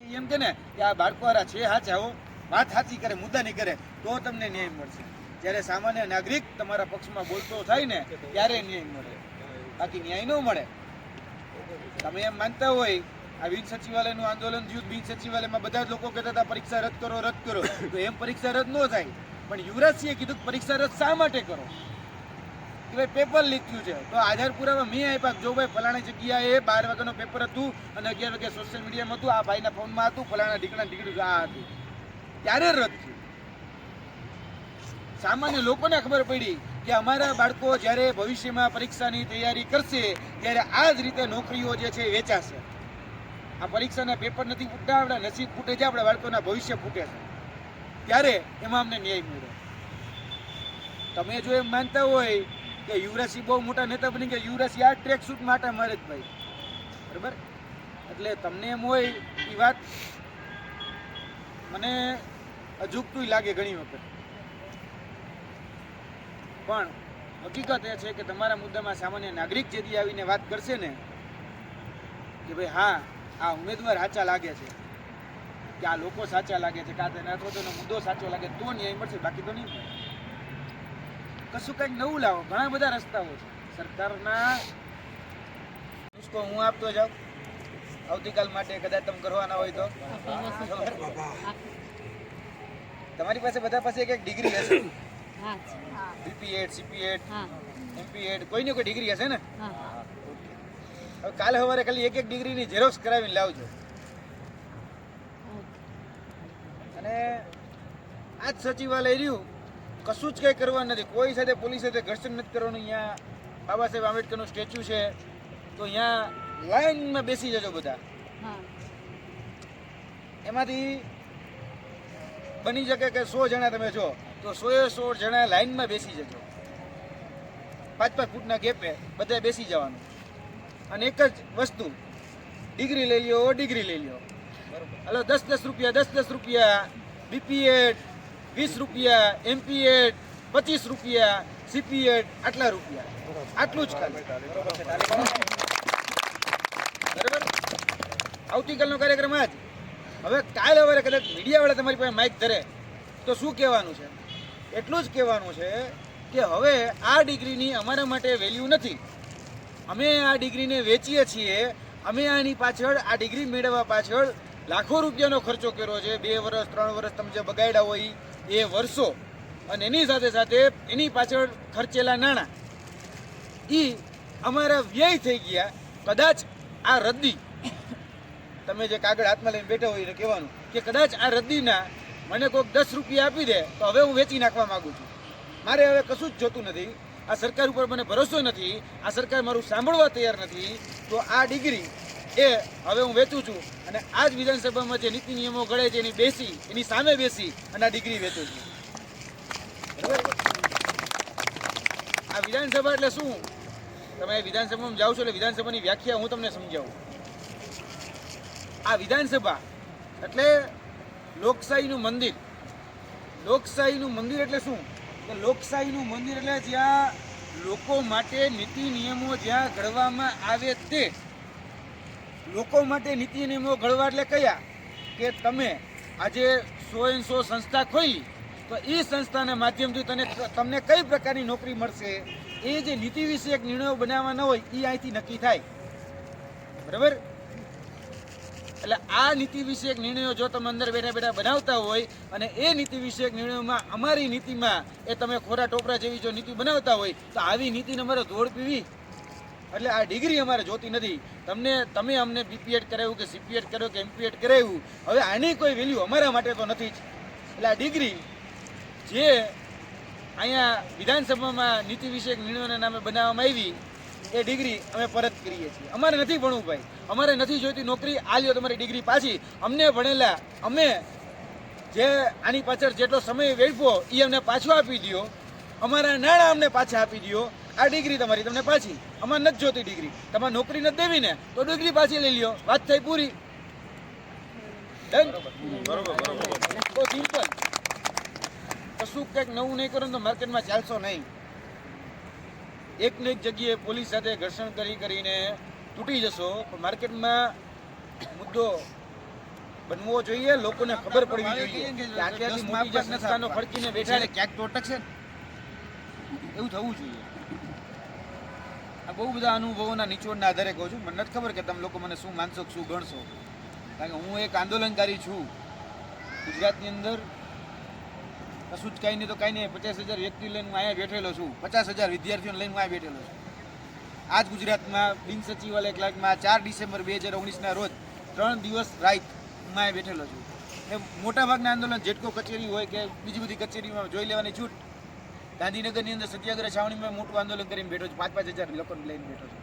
એમ કે ને કે આ બાળકો વાળા છે હાચા હો, વાત સાચી કરે, મુદ્દા નહીં કરે તો તમને ન્યાય મળશે. જ્યારે સામાન્ય નાગરિક તમારા પક્ષમાં બોલતો થાય ને ત્યારે ન્યાય મળે, બાકી ન્યાય ન મળે. તમે એમ માનતા હોય આ બિન સચિવાલયનું આંદોલન થયું, બિન સચિવાલયમાં બધા જ લોકો કહેતા હતા પરીક્ષા રદ કરો રદ કરો, તો એમ પરીક્ષા રદ ન થાય. પણ યુવરાજસિંહે કીધું કે પરીક્ષા રદ શા માટે કરો, કે ભાઈ પેપર લીક થયું છે. તો આધાર પુરાવા મેં આપ્યા, જો ભાઈ ફલાણી જગ્યાએ 12 વાગ્યાનું પેપર હતું અને 11 વાગે સોશિયલ મીડિયામાં હતું, આ ભાઈના ફોનમાં હતું, ફલાણા ઢીકડી આ હતું, ત્યારે રદ થયું. સામાન્ય લોકોને ખબર પડી કે અમારા બાળકો જ્યારે ભવિષ્યમાં પરીક્ષાની તૈયારી કરશે ત્યારે આ જ રીતે નોકરીઓ જે છે વેચાશે. આ પરીક્ષાના પેપર નથી ફૂટતા, આપણા નસીબ ફૂટે છે, આપણા બાળકોના ભવિષ્ય ફૂટે છે, ત્યારે એમાં અમને ન્યાય મળ્યો. તમે જો એમ માનતા હોય કે યુવરાજસિંહ બહુ મોટા નેતા બની ગયા, યુવરાજસિંહ આ ટ્રેક શૂટ માટે મારે જ ભાઈ, બરાબર. એટલે તમને એમ હોય એ વાત મને અજુગતું લાગે ઘણી વખત, પણ હકીકત એ છે કે તમારા મુદ્દામાં સામાન્ય નાગરિક જેથી આવીને વાત કરશે ને કે ભાઈ હા આ ઉમેદવાર સાચા લાગે છે, કે આ લોકો સાચા લાગે છે, કાં તેના અથવા તેનો મુદ્દો સાચો લાગે તો ન્યાય મળશે, બાકી તો નહીં. કશું કંઈક નવું લાવો, ઘણા બધા રસ્તાઓ છે સરકારના. હું આપતો જાઉં આવતીકાલ માટે, કદાચ તમે કરવાના હોય તો. તમારી પાસે બધા પાસે એક એક ડિગ્રી હશે, બીપી8, સીપી8, એમપી8, કોઈની કોઈ ડિગ્રી હશે ને. હવે કાલે સવારે ખાલી એક એક ડિગ્રીની ઝેરોક્સ કરાવીને લાવજો. અને આ જ સચિવાલય રહ્યું, કશું જ કંઈ કરવા નથી, કોઈ સાથે પોલીસ સાથે ઘર્ષણ નથી કરવાનું. અહીંયા બાબા સાહેબ આંબેડકરનું સ્ટેચ્યુ છે, તો અહીંયા લાઈનમાં બેસી જજો બધા. એમાંથી બની શકે કે 100 જણા તમે છો, તો 100 જણા લાઈનમાં બેસી જજો, 5-5 ફૂટના ગેપે બધા બેસી જવાનું. અને એક જ વસ્તુ, ડિગ્રી લઈ લ્યો, ડિગ્રી લઈ લ્યો, હલો 10-10 રૂપિયા, 10-10 રૂપિયા, બીપી8 20 રૂપિયા, એમપી8 25 રૂપિયા, સીપી8 આટલા રૂપિયા, આટલું જ ખાલી, બરાબર. આવતીકાલનો કાર્યક્રમ આજ. હવે કાલે સવારે કદાચ મીડિયાવાળા તમારી પાસે માઇક ધરે તો શું કહેવાનું છે? એટલું જ કહેવાનું છે કે હવે આ ડિગ્રીની અમારા માટે વેલ્યુ નથી, અમે આ ડિગ્રીને વેચીએ છીએ, અમે આની પાછળ આ ડિગ્રી મેળવવા પાછળ લાખો રૂપિયાનો ખર્ચો કર્યો છે, 2 વર્ષ 3 વર્ષ તમે જે બગાડ્યા હોય એ વર્ષો, અને એની સાથે સાથે એની પાછળ ખર્ચેલા નાણાં એ અમારા વ્યય થઈ ગયા. કદાચ આ રદ્દી, તમે જે કાગળ હાથમાં લઈને બેઠા હોય એને કહેવાનું કે કદાચ આ રદ્દીના મને કોઈક 10 રૂપિયા આપી દે તો હવે હું વેચી નાખવા માગું છું, મારે હવે કશું જ જોતું નથી, આ સરકાર ઉપર મને ભરોસો નથી, આ સરકાર મારું સાંભળવા તૈયાર નથી, તો આ ડિગ્રી એ હવે હું વેચું છું. અને આ જ વિધાનસભામાં જે નીતિ નિયમો ઘડે છે એની સામે બેસી અને આ ડિગ્રી વેચું છું, બરાબર. આ વિધાનસભા એટલે શું? તમે વિધાનસભામાં જાઓ છો એટલે વિધાનસભાની વ્યાખ્યા હું તમને સમજાવું. આ વિધાનસભા એટલે લોકશાહીનું મંદિર. લોકશાહીનું મંદિર એટલે શું? કે લોકશાહીનું મંદિર એટલે જ્યાં લોકો માટે નીતિ નિયમો જ્યાં ઘડવામાં આવે તે. લોકો માટે નીતિ નિયમો ઘડવા એટલે કયા? કે તમે આજે 100 સંસ્થા ખોલી તો એ સંસ્થાના માધ્યમથી તમને કઈ પ્રકારની નોકરી મળશે એ જે નીતિ વિષયક નિર્ણયો બનાવવાના હોય એ અહીંથી નક્કી થાય, બરાબર. એટલે આ નીતિ વિષયક નિર્ણયો જો તમે અંદર બેઠા બેઠા બનાવતા હોય અને એ નીતિ વિષયક નિર્ણયોમાં અમારી નીતિમાં એ તમે ખોરા ટોપરા જેવી જો નીતિ બનાવતા હોય તો આવી નીતિને અમારે દોડ પીવી. એટલે આ ડિગ્રી અમારે જોતી નથી. તમે અમને બીપી8 કરાવ્યું કે સીપી8 કરાવ્યું કે એમપી8 કરાવ્યું, હવે આની કોઈ વેલ્યુ અમારા માટે તો નથી જ. એટલે આ ડિગ્રી જે અહીંયા વિધાનસભામાં નીતિ વિષયક નિર્ણયોના નામે બનાવવામાં આવી એ ડિગ્રી અમે પરત કરીએ છીએ. અમારે નથી ભણવું ભાઈ, અમારે નથી જોઈતી નોકરી, આ લ્યો તમારી ડિગ્રી પાછી. અમને ભણેલા અમે જે આની પાછળ જેટલો સમય વેડફો એ અમને પાછો આપી દો, અમારા નાણાં અમને પાછા આપી દો, આ ડિગ્રી તમારી તમને પાછી. અમારે નથી જોતી ડિગ્રી, તમારે નોકરી નથી દેવી ને તો ડિગ્રી પાછી લઈ લ્યો, વાત થઈ પૂરી. બહુ સિમ્પલ. કશું કંઈક નવું નહીં કરો તો માર્કેટમાં ચાલશો નહીં. એક ને એક જગ્યાએ પોલીસ સાથે ઘર્ષણ કરીને તૂટી જશો, પણ માર્કેટમાં મુદ્દો બનવો જોઈએ, લોકોને ખબર પડવી જોઈએ કે આટલી મોટી સંસ્થાનો ખડકીને બેઠા છે, ક્યાંક તો અટકશે ને. એવું થવું જોઈએ. આ બહુ બધા અનુભવોના નિચોડના આધારે કહું છું. મને નથી ખબર કે તમે લોકો મને શું માનશો, શું ગણશો, કારણ કે હું એક આંદોલનકારી છું. ગુજરાતની અંદર કશું જ કાંઈ નહીં તો કાંઈ નહીં, 50,000 વ્યક્તિ લઈને હું અહીંયા બેઠેલો છું, 50,000 વિદ્યાર્થીઓને લઈને હું અહીંયા બેઠેલો છું. આજ ગુજરાતમાં બિનસચિવાલય ક્લાર્કમાં 4 ડિસેમ્બર 2019ના રોજ 3 દિવસ રાત હું અહીંયા બેઠેલો છું. એ મોટાભાગના આંદોલન જેટકો કચેરી હોય કે બીજી બધી કચેરીમાં જોઈ લેવાની છૂટ. ગાંધીનગરની અંદર સત્યાગ્રહ છાવણીમાં મોટું આંદોલન કરીને બેઠો છું, 5,000 લોકોને લઈને બેઠો છું.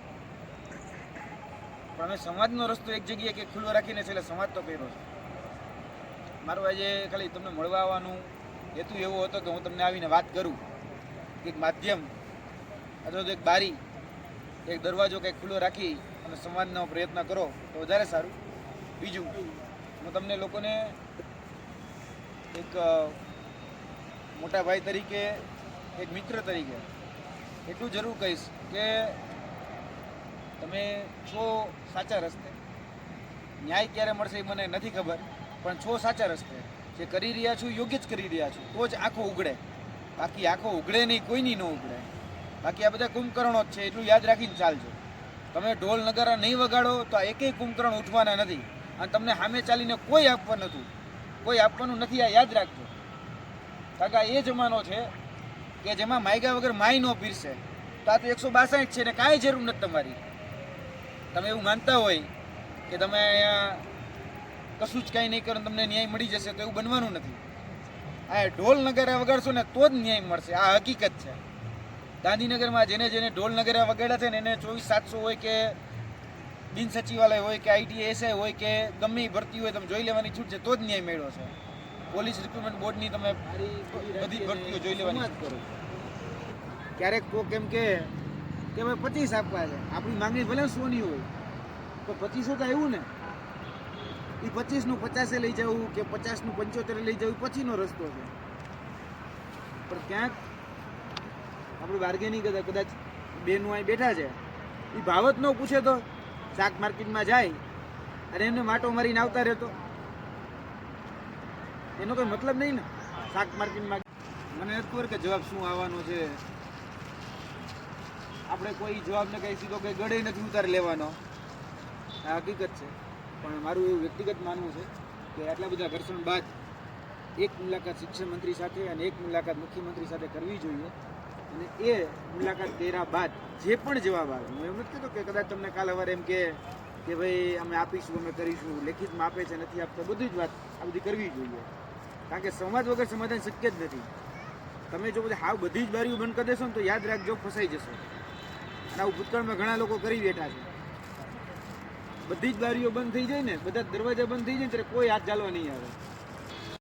પણ અમે સમાજનો રસ્તો એક જગ્યાએ કે ખુલ્લો રાખીને છે, એટલે સમાજ તો કર્યો છે. મારો આજે ખાલી તમને મળવા આવવાનું હેતુ એવો હતો કે હું તમને આવીને વાત કરું, એક માધ્યમ અથવા તો એક બારી, એક દરવાજો કંઈક ખુલ્લો રાખી અને સંવાદનો પ્રયત્ન કરો તો વધારે સારું. બીજું, હું તમને લોકોને એક મોટા ભાઈ તરીકે, એક મિત્ર તરીકે એટલું જરૂર કહીશ કે તમે છો સાચા રસ્તે. ન્યાય ક્યારે મળશે એ મને નથી ખબર, પણ છો સાચા રસ્તે. જે કરી રહ્યા છું યોગ્ય જ કરી રહ્યા છું, તો જ આંખો ઉઘડે. બાકી આંખો ઉઘડે નહીં, કોઈની ન ઉઘડે. બાકી આ બધા કુંભકર્ણો જ છે, એટલું યાદ રાખીને ચાલજો. તમે ઢોલ નગારા નહીં વગાડો તો આ એકેય કુંભકર્ણ ઉઠવાના નથી, અને તમને સામે ચાલીને કોઈ આપવાનું નથી. આ યાદ રાખજો. કારણ કે એ જમાનો છે કે જેમાં માયગા વગર માય ન પીરશે. તો આ તો 162 છે ને કાંઈ જરૂર નથી તમારી. તમે એવું માનતા હોય કે તમે અહીંયા કશું જ કાંઈ નહીં કરો તમને ન્યાય મળી જશે, તો એવું બનવાનું નથી. આ ઢોલ નગારા વગાડશો ને તો જ ન્યાય મળશે. આ હકીકત છે. ગાંધીનગરમાં જેને ઢોલ નગારા વગાડ્યા છે ને એને 24/700 હોય કે બિન સચિવાલય હોય કે ITSI હોય કે ગમે એ ભરતી હોય, તમે જોઈ લેવાની છૂટ છે, તો જ ન્યાય મળ્યો છે. પોલીસ રિક્રુટમેન્ટ બોર્ડની તમે બધી ભરતીઓ જોઈ લેવાની જ કરો. ક્યારેક તો કેમ કે ભાઈ 25 આપવા છે, આપણી માંગણી ભલે 100ની હોય તો 2500 તો આવ્યું ને. એ 25નું 50 લઈ જવું કે 50નું 75 લઈ જવું પછીનો રસ્તો છે. પણ ક્યાંક આપણે બાર્ગેનિંગ કરતા કદાચ બેનું અહીં બેઠા છે, એ ભાવ જ ન પૂછે તો શાક માર્કેટમાં જાય અને એમને માટો મારીને આવતા રહેતો, એનો કોઈ મતલબ નહીં ને. શાક માર્કેટમાં મને નથી ખબર કે જવાબ શું આવવાનો છે. આપણે કોઈ જવાબને કંઈ સીધો કંઈ ગળે નથી ઉતારી લેવાનો, આ હકીકત છે. પણ મારું એવું વ્યક્તિગત માનવું છે કે આટલા બધા ઘર્ષણ બાદ એક મુલાકાત શિક્ષણ મંત્રી સાથે અને એક મુલાકાત મુખ્યમંત્રી સાથે કરવી જોઈએ. અને એ મુલાકાત કર્યા બાદ જે પણ જવાબ આવે, હું એમ નથી કહેતો કે કદાચ તમને કાલ સવારે એમ કે ભાઈ અમે આપીશું, અમે કરીશું, લેખિતમાં આપે છે નથી આપતા, બધી જ વાત આ બધી કરવી જોઈએ. કારણ કે સમાજ વગર સમાધાન શક્ય જ નથી. તમે જો બધી જ બારીઓ બંધ કરી દેશો ને તો યાદ રાખજો ફસાઈ જશો. અને આવું ભૂતકાળમાં ઘણા લોકો કરી બેઠા છે. બધી જ બારીઓ બંધ થઈ જાય ને, બધા દરવાજા બંધ થઈ જાય ને ત્યારે કોઈ હાથ ચાલવા નહીં આવે.